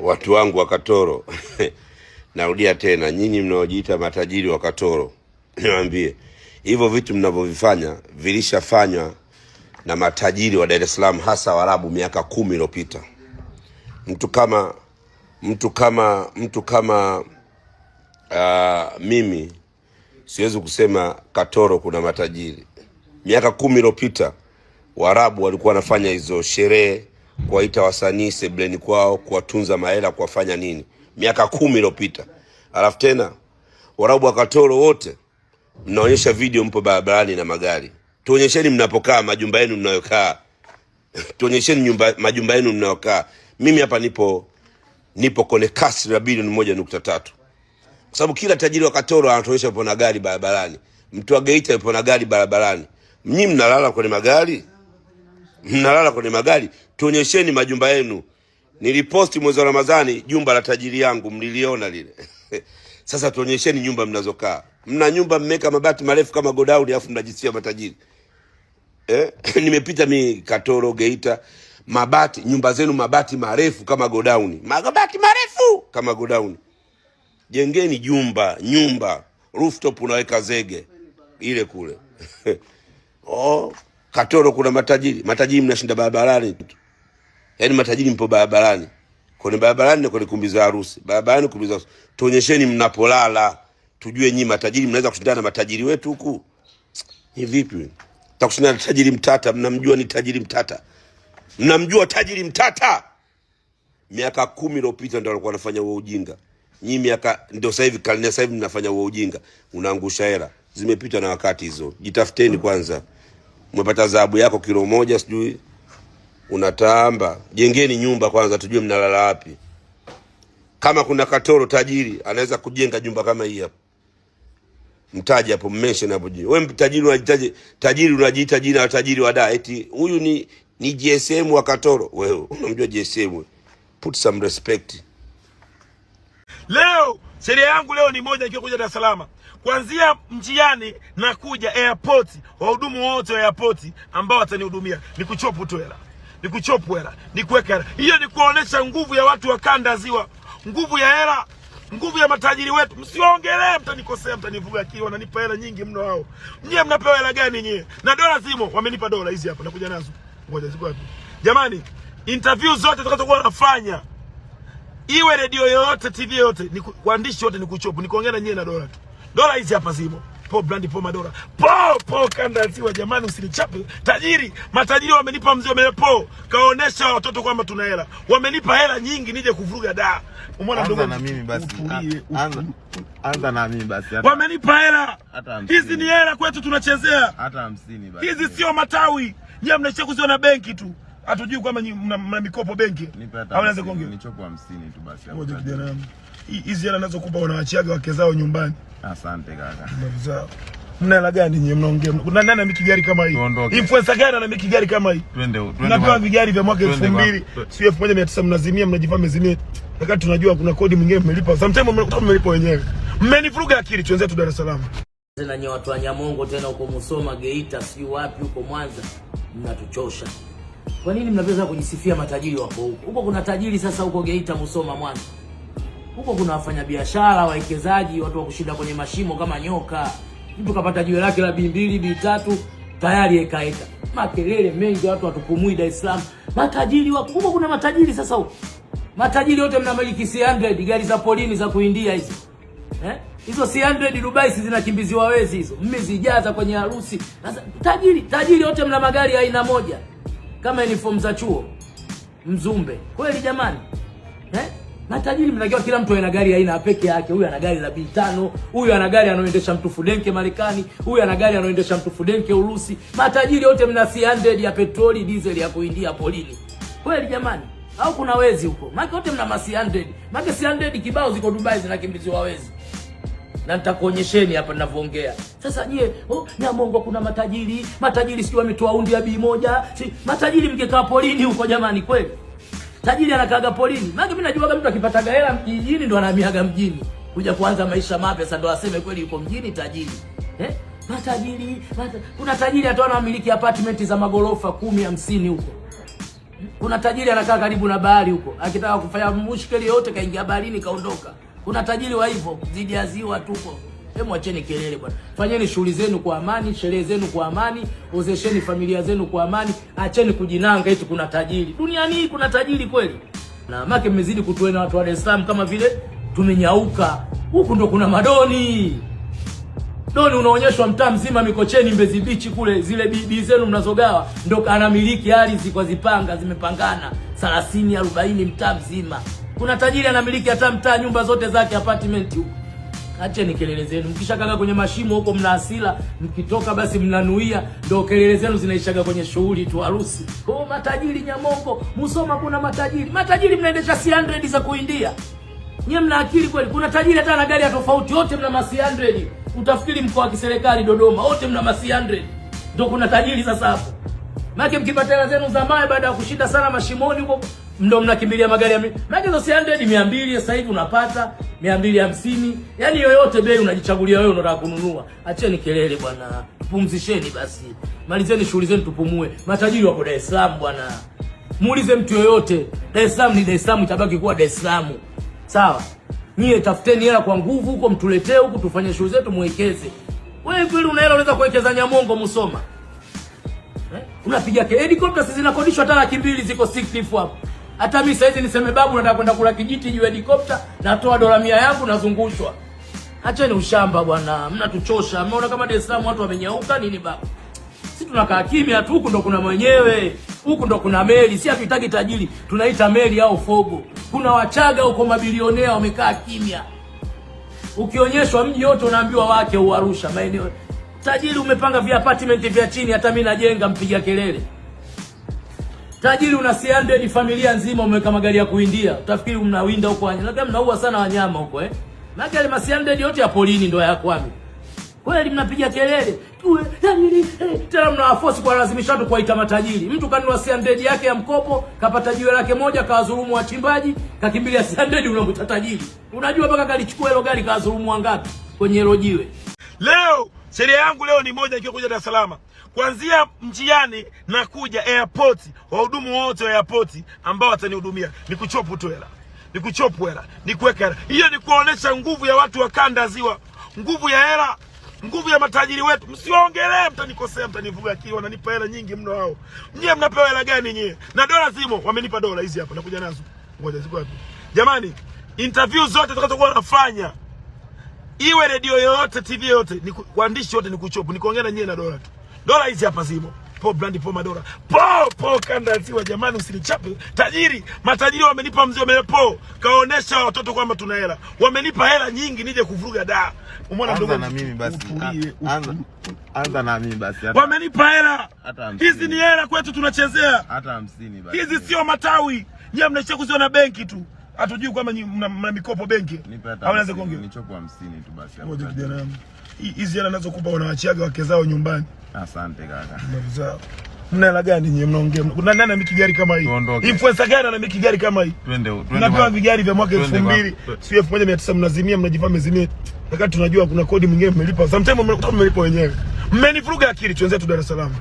Watu wangu wa Katoro narudia tena, nyinyi mnaojiita matajiri wa Katoro, niwaambie hivyo vitu mnavyovifanya vilishafanywa na matajiri wa Dar es Salaam, hasa Waarabu miaka 10 iliyopita. Mtu kama mimi siwezi kusema Katoro kuna matajiri. Miaka 10 iliyopita Waarabu walikuwa wanafanya hizo sherehe, kuwaita wasanii sebleni kwao, kuwatunza mahela, kuwafanya nini, miaka 10 iliyopita. Alafu tena Waarabu wa Katoro wote mnaonyesha video mpo barabarani na magari. Tuonyesheni mnapokaa, majumba yenu mnayokaa. Tuonyesheni majumba yenu mnayokaa. Mimi hapa nipo kwenye kasri la bilioni 1.3. Kwa sababu kila tajiri wa Katoro anatuonyesha yupo na gari barabarani. Mtu wa Geita yupo na gari barabarani. Mnyi mnalala kwenye magari? Mnalala kwenye magari? Tuonyesheni majumba yenu. Niliposti mwezi wa Ramadhani jumba la tajiri yangu, mliliona lile. Sasa tuonyesheni nyumba mnazokaa. Mna nyumba mmeka mabati marefu kama godown, alafu mnajisikia matajiri. Nimepita mi Katoro, Geita, mabati, nyumba zenu mabati marefu kama godown. Mabati marefu kama godown. Jengeni nyumba, rooftop unaweka zege ile kule. Katoro kuna matajiri mnashinda barabarani. Yaani matajiri mpo barabarani. Kwenye barabarani na kwenye kumbi za harusi. Barabarani, kumbi za harusi. Tuonyesheni mnapolala. Tujue nyinyi matajiri mnaweza kushindana na matajiri wetu huku. Ni vipi? Takushindana na tajiri Mtata, mnamjua ni tajiri Mtata. Mnamjua tajiri Mtata? Miaka 10 iliyopita ndio alikuwa anafanya huo ujinga. Nyinyi miaka ndio sasa hivi, karne sasa hivi mnafanya huo ujinga. Unaangusha hela. Zimepita na wakati hizo. Jitafuteni kwanza. Umepata dhahabu yako kilo 1 sijui unatamba. Jengeni nyumba kwanza tujue mnalala wapi. Kama kuna Katoro tajiri anaweza kujenga jumba kama hii hapa, mtaji hapo, mention hapo juu. Wewe tajiri unajitaje? Tajiri unajiita jina la tajiri wa Dar, eti huyu ni GSM wa Katoro. Wewe unamjua GSM? Put some respect. Leo sheria yangu leo ni moja, nikiwa kuja Dar es Salaam. Kuanzia njiani na kuja airport, wahudumu wote wa airport ambao watanihudumia ni kuchopu tu hela. Ni kuchopu hela, ni kuweka hela. Hiyo ni kuonesha nguvu ya watu wa kanda ziwa. Nguvu ya hela, nguvu ya matajiri wetu. Msiongelee, mtanikosea, mtanivuga akili. Wananipa hela nyingi mno hao. Nyie mnapewa hela gani nyie? Na dola zimo, wamenipa dola hizi hapa, nakuja nazo. Ngoja ziko wapi? Jamani, interview zote tutakazokuwa nafanya, iwe radio yoyote, TV yoyote, ni waandishi wote ni kuchopu, ni kuongea na nyie na dola tu. Dola hizi hapa zimo. Po brandi, po madola. Po kanda ziwa. Jamani, usinichape. Tajiri, matajiri wamenipa mzee, wamenipa kaonesha watoto kwamba tuna hela. Wamenipa hela nyingi nije kuvuruga da. Umeona ndugu? Anza na mimi basi. Anza na mimi basi. Wamenipa hela. Hizi ni hela kwetu tunachezea. Hata 50 basi. Hizi sio matawi. Nyie mnaishia kuziona benki tu. Hatujui kwamba mna mikopo benki. Au naanza kuongea. Nichopo 50 tu basi. Ngoja kijana. Hizi hela nazo kupa wanawaachiaga wake zao nyumbani. Asante kaka. Mnavizao. Mna hela gani nyinyi mnaongea? Kuna nani ana miki gari kama hii? Influencer gani ana miki gari kama hii? Twende. Mnapewa vigari vya mwaka 2000, sio 1900, mnazimia, mnajifanya mezimia. Wakati tunajua kuna kodi mwingine mmelipa. Sometimes mmelipa wenyewe. Mmenivuruga akili, tuanze tu Dar es Salaam. Tena nyi watu wa Nyamongo, tena huko Musoma, Geita, si wapi huko Mwanza, mnatuchosha. Kwa nini mnapenda kujisifia matajiri wako huko? Huko kuna tajiri sasa huko Geita, Musoma, Mwanza. Huko kuna wafanyabiashara, wawekezaji, watu wa kushinda kwenye mashimo kama nyoka. Mtu kapata jiwe lake la B2, B3 tayari ekaeka. Makelele mengi, watu watupumui Dar es Salaam. Matajiri wako huko, kuna matajiri sasa huko. Matajiri wote mnamiliki C100, gari za polini za kuindia hizo. Hizo C100 Dubai zinakimbiziwa wezi hizo. Mmezijaza kwenye harusi. Sasa tajiri wote mna magari aina moja. Kama uniform za chuo. Mzumbe. Kweli jamani? Matajiri mnakiwa kila mtu ana gari aina peke yake. Huyu ana gari la B5, huyu ana gari anaoendesha mtu Fudenke Marekani, huyu ana gari anaoendesha mtu Fudenke Urusi. Matajiri wote mna C100 ya petroli, diesel ya kuindia polini. Kweli jamani? Au kuna wezi huko? Maki wote mna C100. Maki C100 kibao ziko Dubai zinakimbiziwa wezi. Na nitakuonyesheni hapa ninavyoongea. Sasa je, Nyamongo kuna matajiri sio wametoa undi ya B1, matajiri mkekaa polini huko jamani kweli? Tajiri anakaaga polini. Maana mimi najua mtu akipataga hela mjini ndo anahamiaga mjini. Kuja kuanza maisha mapya sasa ndo aseme kweli yuko mjini tajiri. Matajiri, kuna tajiri ataona wamiliki apartment za magorofa 10, 50 huko. Kuna tajiri anakaa karibu na bahari huko, akitaka kufanya mushkeli yote kaingia baharini kaondoka. Kuna tajiri wa hivyo zidi ya ziwa tupo. Hebu acheni kelele bwana. Fanyeni shughuli zenu kwa amani, sherehe zenu kwa amani, ozesheni familia zenu kwa amani, acheni kujinanga eti kuna tajiri. Duniani hii kuna tajiri kweli? Na make mmezidi kutuena watu wa Dar es Salaam kama vile tumenyauka. Huku ndo kuna madoni. Doni unaonyeshwa mtaa mzima Mikocheni, Mbezi Beach kule, zile bibi zenu mnazogawa ndo anamiliki ardhi kwa zipanga zimepangana 30 40 mtaa mzima. Kuna tajiri anamiliki hata mtaa nyumba zote zake apartment huko. Acheni kelele zenu. Mkishakaga kwenye mashimo huko mna hasira, mkitoka basi mnanuia, ndio kelele zenu zinaishaga kwenye shughuli tu harusi. Kwa matajiri Nyamongo, Musoma kuna matajiri. Matajiri mnaendesha C100 za kuindia. Nyie mna akili kweli? Kuna tajiri hata na gari ya tofauti, wote mna C100. Utafikiri mkoa wa kiserikali Dodoma, wote mna C100. Ndio kuna tajiri sasa hapo. Maana mkipata hela zenu za mae baada ya kushinda sana mashimoni huko, ndio mnakimbilia magari ya maana hizo C100 200 sasa hivi unapata 250. Yaani yoyote bei unajichagulia wewe unataka kununua. Acheni kelele bwana. Pumzisheni basi. Malizeni shughuli zenu tupumue. Matajiri wako Dar es Salaam bwana. Muulize mtu yoyote. Dar es Salaam ni Dar es Salaam, itabaki kuwa Dar es Salaam. Sawa? Nyie tafuteni hela kwa nguvu huko, mtuletee huko tufanye shughuli zetu muwekeze. Wewe kweli una hela unaweza kuwekeza Nyamongo Musoma? Unapiga helicopter sisi zinakodishwa hata 200 ziko 60 hapo. Hata mimi saizi niseme babu nataka kwenda kula kijiti juu helicopter, natoa dola 100 yangu nazungushwa. Acheni ushamba bwana, mnatuchosha. Mnaona kama Dar es Salaam watu wamenyauka nini babu? Sisi tunakaa kimya tu, huku ndo kuna mwenyewe. Huku ndo kuna meli, si hatutaki tajiri, tunaita meli au fogo. Kuna Wachaga huko mabilionea wamekaa kimya. Ukionyeshwa mji yote unaambiwa wake Arusha maeneo. Tajiri umepanga vya apartment vya chini, hata mimi najenga mpiga kelele. Tajiri una C100 familia nzima umeweka magari ya kuindia. Utafikiri mnawinda huko wanyama. Labda mnaua sana wanyama huko Magari ma C100 yote ya polini ndio ya kwami. Kweli mnapiga kelele. Tena mnawaforce kwa lazimisha watu kuwaita matajiri. Mtu kanunua C100 yake ya mkopo, kapata jiwe lake moja, kawadhulumu wachimbaji, kakimbilia C100 unamwita tajiri. Unajua mpaka kalichukua hilo gari kawadhulumu wangapi kwenye hilo jiwe. Leo sheria yangu leo ni moja nikiwa kuja Dar es Salaam. Kuanzia njiani na kuja airport, wahudumu wote wa airport ambao watanihudumia ni kuchopu tu hela. Ni kuchopu hela, ni kuweka hela. Hiyo ni kuonesha nguvu ya watu wa kanda ziwa. Nguvu ya hela, nguvu ya matajiri wetu. Msiongelee, mtanikosea, mtanivuga akili, wananipa hela nyingi mno hao. Nyie mnapewa hela gani nyie? Na dola zimo, wamenipa dola hizi hapa, nakuja nazo. Ngoja ziko wapi? Jamani, interview zote tutakazokuwa nafanya, iwe radio yoyote, TV yoyote, ni waandishi wote ni kuchopu, ni kuongea na nyie na dola tu. Dola hizi hapa zimo. Po brandi po madola. Po kanda ziwa jamani, usinichape. Tajiri, matajiri wamenipa mzee wamenipo. Kaonesha watoto kwamba tuna hela. Wamenipa hela nyingi nije kuvuruga da. Umeona ndugu? Anza na mimi basi. Anza na mimi basi. Wamenipa hela. Hizi ni hela kwetu tunachezea. Hata 50 basi. Hizi sio matawi. Nyie mnaishia kuziona benki tu. Hatujui kwamba mna mikopo benki. Au unaweza kuongea? Nichopo 50 tu basi hapo. Ngoja kijana wangu. Hizi hela nazokupa wanaachiaga wake zao nyumbani. Asante kaka. Mnavizao. Mna hela gani nyinyi mnaongea? Kuna nani ana gari kama hii? Influencer gani ana gari kama hii? Twende. Mnapewa vigari vya mwaka 2000, sio 1900 mnazimia, mnajifanya mmezimia. Wakati tunajua kuna kodi mwingine mmelipa. Sometimes mmelipa wenyewe. Mmenivuruga akili, tuanze tu Dar es Salaam.